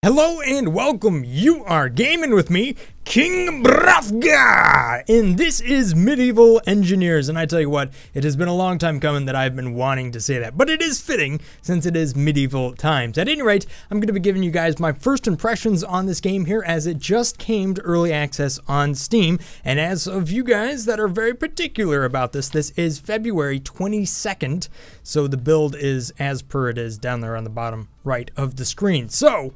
Hello and welcome. You are gaming with me, King Brothgar, and this is Medieval Engineers. And I tell you what, it has been a long time coming that I've been wanting to say that, but it is fitting since it is medieval times. At any rate, I'm going to be giving you guys my first impressions on this game here, as it just came to early access on Steam. And as of you guys that are very particular about this, this is February 22nd, so the build is as per it is down there on the bottom right of the screen. So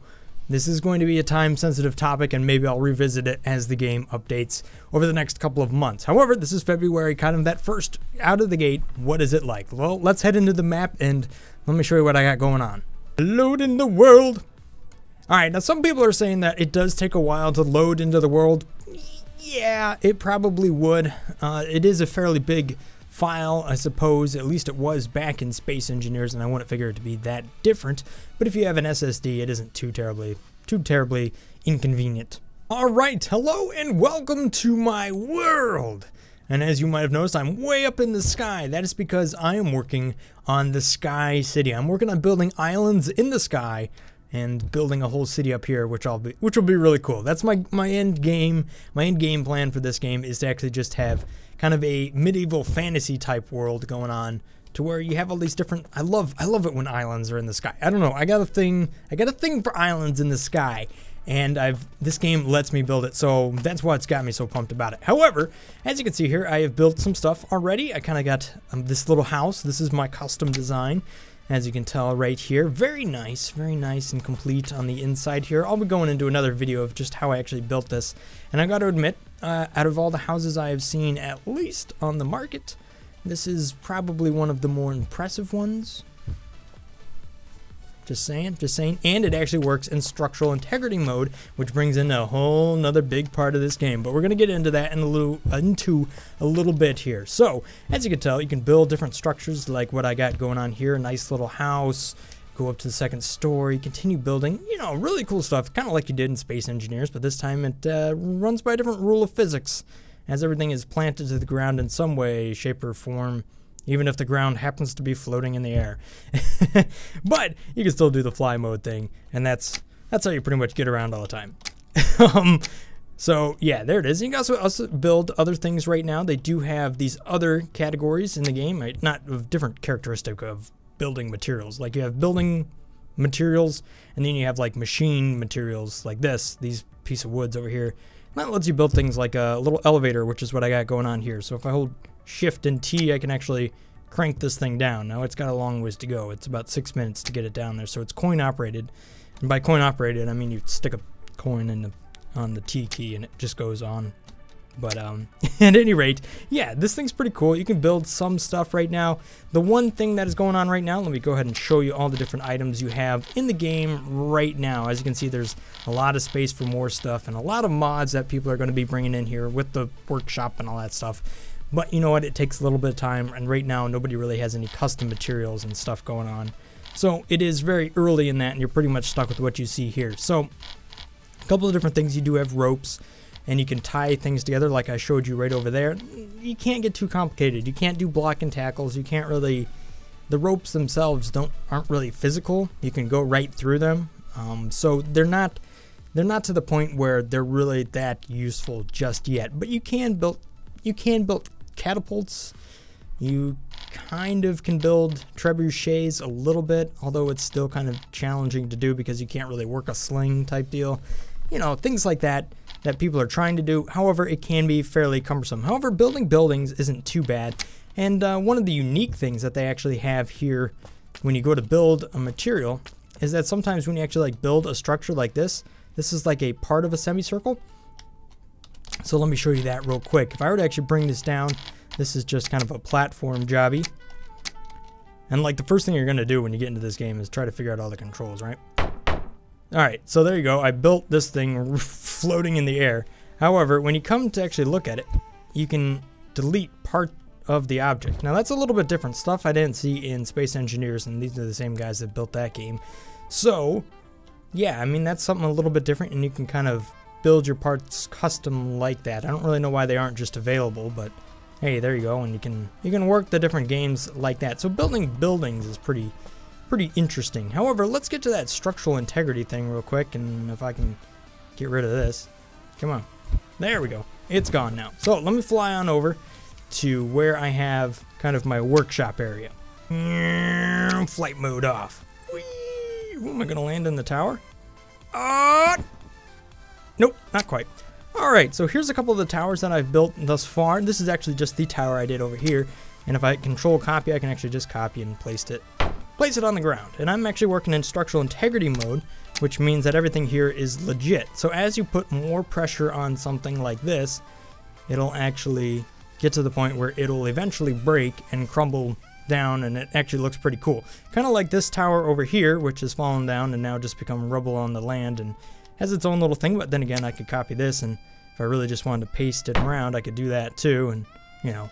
this is going to be a time-sensitive topic, and maybe I'll revisit it as the game updates over the next couple of months. However, this is February, kind of that first out of the gate. What is it like? Well, let's head into the map, and let me show you what I got going on. Load in the world. All right, now some people are saying that it does take a while to load into the world. Yeah, it probably would. It is a fairly big file, I suppose. At least it was back in Space Engineers, and I wouldn't figure it to be that different. But if you have an SSD, it isn't too terribly inconvenient. All right, hello and welcome to my world. And as you might have noticed, I'm way up in the sky. That is because I am working on the Sky City. I'm working on building islands in the sky and building a whole city up here, which will be really cool. That's my end game. My end game plan for this game is to actually just have kind of a medieval fantasy type world going on, to where you have all these different. I love it when islands are in the sky. I don't know. I got a thing for islands in the sky, and this game lets me build it, so that's what's got me so pumped about it. However, as you can see here, I have built some stuff already. I kind of got this little house. This is my custom design, as you can tell right here. Very nice and complete on the inside here. I'll be going into another video of just how I actually built this. And I got to admit, out of all the houses I have seen, at least on the market, this is probably one of the more impressive ones. Just saying. And it actually works in structural integrity mode, which brings in a whole nother big part of this game. But we're going to get into that in a little bit here. So, as you can tell, you can build different structures like what I got going on here. A nice little house, go up to the second story, continue building, you know, really cool stuff, kind of like you did in Space Engineers, but this time it runs by a different rule of physics, as everything is planted to the ground in some way, shape, or form, even if the ground happens to be floating in the air. But you can still do the fly mode thing, and that's how you pretty much get around all the time. So yeah, there it is. You can also build other things right now. They do have these other categories in the game, right? Not of different characteristic of building materials. Like you have building materials, and then you have like machine materials like these piece of woods over here. And that lets you build things like a little elevator, which is what I got going on here. So if I hold Shift and T, I can actually crank this thing down. Now it's got a long ways to go. It's about 6 minutes to get it down there. So it's coin operated, and by coin operated I mean you stick a coin on the T key and it just goes on. But at any rate, yeah, this thing's pretty cool. You can build some stuff right now. The one thing that is going on right now, let me go ahead and show you all the different items you have in the game right now. As you can see, there's a lot of space for more stuff and a lot of mods that people are going to be bringing in here with the workshop and all that stuff. But you know what? It takes a little bit of time, and right now nobody really has any custom materials and stuff going on. So it is very early in that, and you're pretty much stuck with what you see here. So a couple of different things. You do have ropes, and you can tie things together like I showed you right over there. You can't get too complicated. You can't do block and tackles. You can't really, the ropes themselves aren't really physical. You can go right through them. So they're not to the point where they're really that useful just yet. But you can build catapults. You kind of can build trebuchets a little bit, although it's still kind of challenging to do because you can't really work a sling type deal. You know, things like that people are trying to do. However, it can be fairly cumbersome. However, building buildings isn't too bad. And one of the unique things that they actually have here when you go to build a material is that sometimes when you actually like build a structure like this is like a part of a semicircle. So let me show you that real quick. If I were to actually bring this down, this is just kind of a platform jobby. And like the first thing you're going to do when you get into this game is try to figure out all the controls, right? Alright, so there you go. I built this thing floating in the air. However, when you come to actually look at it, you can delete part of the object. Now that's a little bit different stuff I didn't see in Space Engineers, and these are the same guys that built that game. So, yeah, I mean that's something a little bit different, and you can kind of build your parts custom like that. I don't really know why they aren't just available, but hey, there you go, and you can work the different games like that. So building buildings is pretty pretty interesting. However, let's get to that structural integrity thing real quick, and if I can get rid of this. Come on. There we go. It's gone now. So let me fly on over to where I have kind of my workshop area. Flight mode off. Whee! Am I going to land in the tower? Nope, not quite. Alright, so here's a couple of the towers that I've built thus far. This is actually just the tower I did over here. And if I control copy, I can actually just copy and place it on the ground. And I'm actually working in structural integrity mode, which means that everything here is legit. So as you put more pressure on something like this, it'll actually get to the point where it'll eventually break and crumble down, and it actually looks pretty cool. Kind of like this tower over here, which has fallen down and now just become rubble on the land and has its own little thing. But then again, I could copy this, and if I really just wanted to paste it around, I could do that too, and, you know,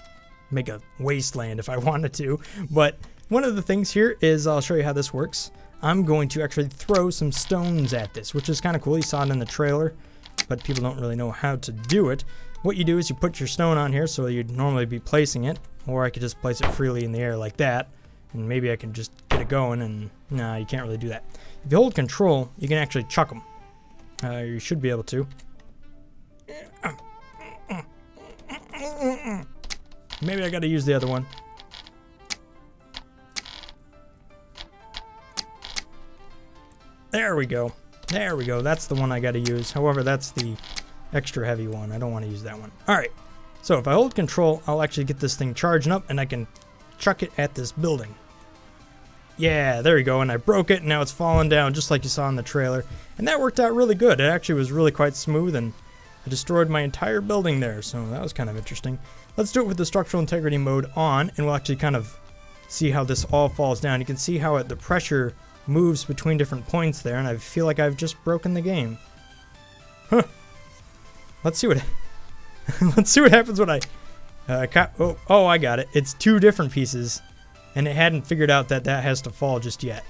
make a wasteland if I wanted to. But one of the things here is, I'll show you how this works. I'm going to actually throw some stones at this, which is kind of cool. You saw it in the trailer, but people don't really know how to do it. What you do is you put your stone on here, so you'd normally be placing it, or I could just place it freely in the air like that, and maybe I can just get it going, and nah, you can't really do that. If you hold control, you can actually chuck them. You should be able to. Maybe I gotta use the other one. There we go. There we go. That's the one I gotta use. However, that's the extra heavy one. I don't want to use that one. Alright. So if I hold control, I'll actually get this thing charging up, and I can chuck it at this building. Yeah, there we go. And I broke it, and now it's falling down just like you saw in the trailer. And that worked out really good. It actually was really quite smooth, and I destroyed my entire building there, so that was kind of interesting. Let's do it with the structural integrity mode on, and we'll actually kind of see how this all falls down. You can see how the pressure moves between different points there, and I feel like I've just broken the game. Huh. Let's see what let's see what happens when I oh, I got it. It's two different pieces, and it hadn't figured out that that has to fall just yet.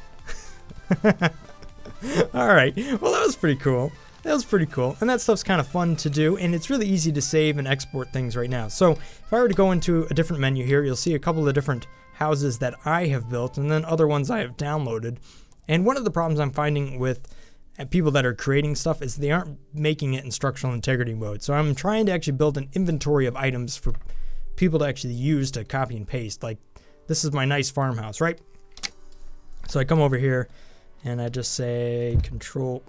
Alright, well, that was pretty cool. That was pretty cool, and that stuff's kind of fun to do, and it's really easy to save and export things right now. So if I were to go into a different menu here, you'll see a couple of different houses that I have built, and then other ones I have downloaded. And one of the problems I'm finding with people that are creating stuff is they aren't making it in structural integrity mode. So I'm trying to actually build an inventory of items for people to actually use to copy and paste. Like, this is my nice farmhouse, right? So I come over here, and I just say control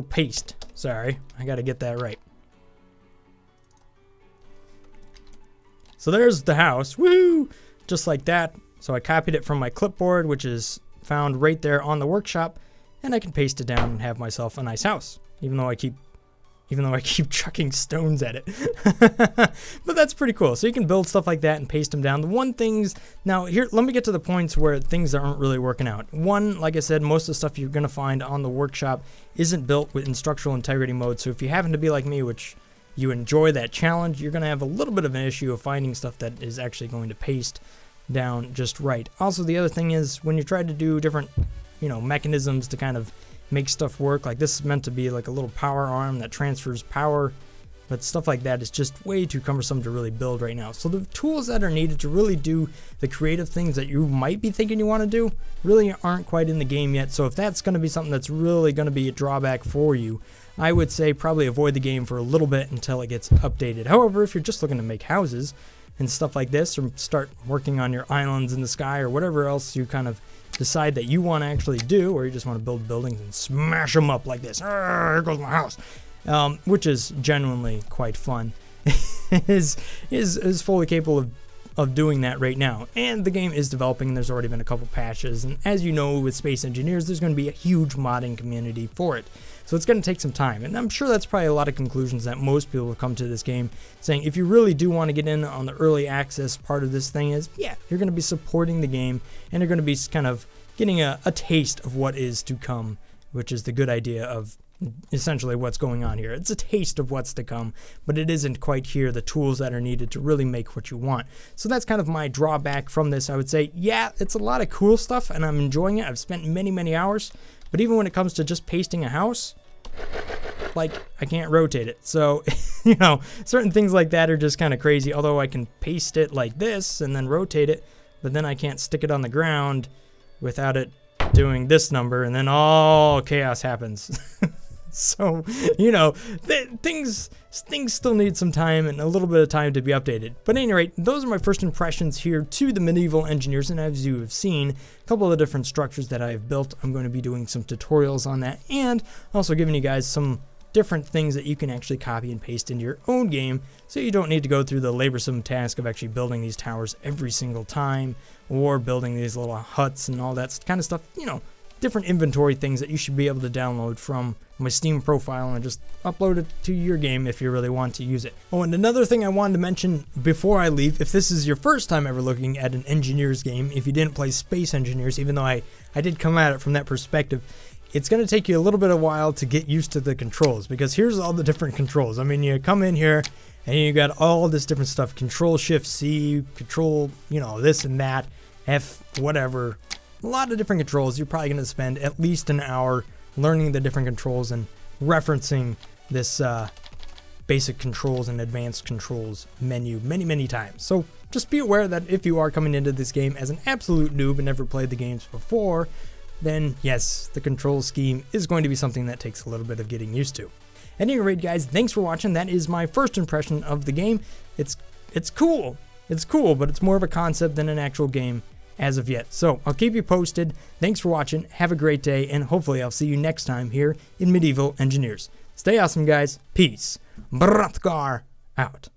paste. Sorry, I gotta get that right. So there's the house, woo! Just like that. So I copied it from my clipboard, which is found right there on the workshop, and I can paste it down and have myself a nice house, even though I keep chucking stones at it. But that's pretty cool. So you can build stuff like that and paste them down. The one things, now here, let me get to the points where things aren't really working out. One, like I said, most of the stuff you're gonna find on the workshop isn't built in structural integrity mode. So if you happen to be like me, which you enjoy that challenge, you're gonna have a little bit of an issue of finding stuff that is actually going to paste down just right. Also, the other thing is when you try to do different, mechanisms to kind of make stuff work, like this is meant to be like a little power arm that transfers power, but stuff like that is just way too cumbersome to really build right now. So the tools that are needed to really do the creative things that you might be thinking you want to do really aren't quite in the game yet. So if that's going to be something that's really going to be a drawback for you, I would say probably avoid the game for a little bit until it gets updated. However, if you're just looking to make houses and stuff like this, or start working on your islands in the sky, or whatever else you kind of decide that you want to actually do, or you just want to build buildings and smash them up like this, here goes my house, which is genuinely quite fun, is fully capable of doing that right now. And the game is developing, and there's already been a couple patches, and as you know, with Space Engineers, there's going to be a huge modding community for it. So it's going to take some time, and I'm sure that's probably a lot of conclusions that most people will come to this game, saying if you really do want to get in on the early access part of this thing is, yeah, you're going to be supporting the game, and you're going to be kind of getting a taste of what is to come, which is the good idea of essentially what's going on here. It's a taste of what's to come, but it isn't quite here, the tools that are needed to really make what you want. So that's kind of my drawback from this. I would say, yeah, it's a lot of cool stuff, and I'm enjoying it. I've spent many, many hours. But even when it comes to just pasting a house, like, I can't rotate it. So, certain things like that are just kind of crazy. Although I can paste it like this and then rotate it, but then I can't stick it on the ground without it doing this number, and then all chaos happens. So, you know, things still need some time and a little bit of time to be updated. But at any rate, those are my first impressions here to the Medieval Engineers, and as you have seen, a couple of different structures that I've built. I'm going to be doing some tutorials on that, and also giving you guys some different things that you can actually copy and paste into your own game, so you don't need to go through the laborsome task of actually building these towers every single time, or building these little huts and all that kind of stuff. You know, different inventory things that you should be able to download from my Steam profile and just upload it to your game if you really want to use it. Oh, and another thing I wanted to mention before I leave, if this is your first time ever looking at an Engineers game, if you didn't play Space Engineers, even though I did come at it from that perspective, it's going to take you a little bit of a while to get used to the controls, because here's all the different controls. I mean, you come in here and you got all this different stuff. Control Shift C, control, you know, this and that, F, whatever. A lot of different controls. You're probably going to spend at least an hour learning the different controls and referencing this basic controls and advanced controls menu many times. So just be aware that if you are coming into this game as an absolute noob and never played the games before, then yes, the control scheme is going to be something that takes a little bit of getting used to. At any rate, guys, thanks for watching. That is my first impression of the game. It's cool. It's cool, but it's more of a concept than an actual game as of yet. So I'll keep you posted. Thanks for watching. Have a great day, and hopefully I'll see you next time here in Medieval Engineers. Stay awesome, guys. Peace. Brothgar out.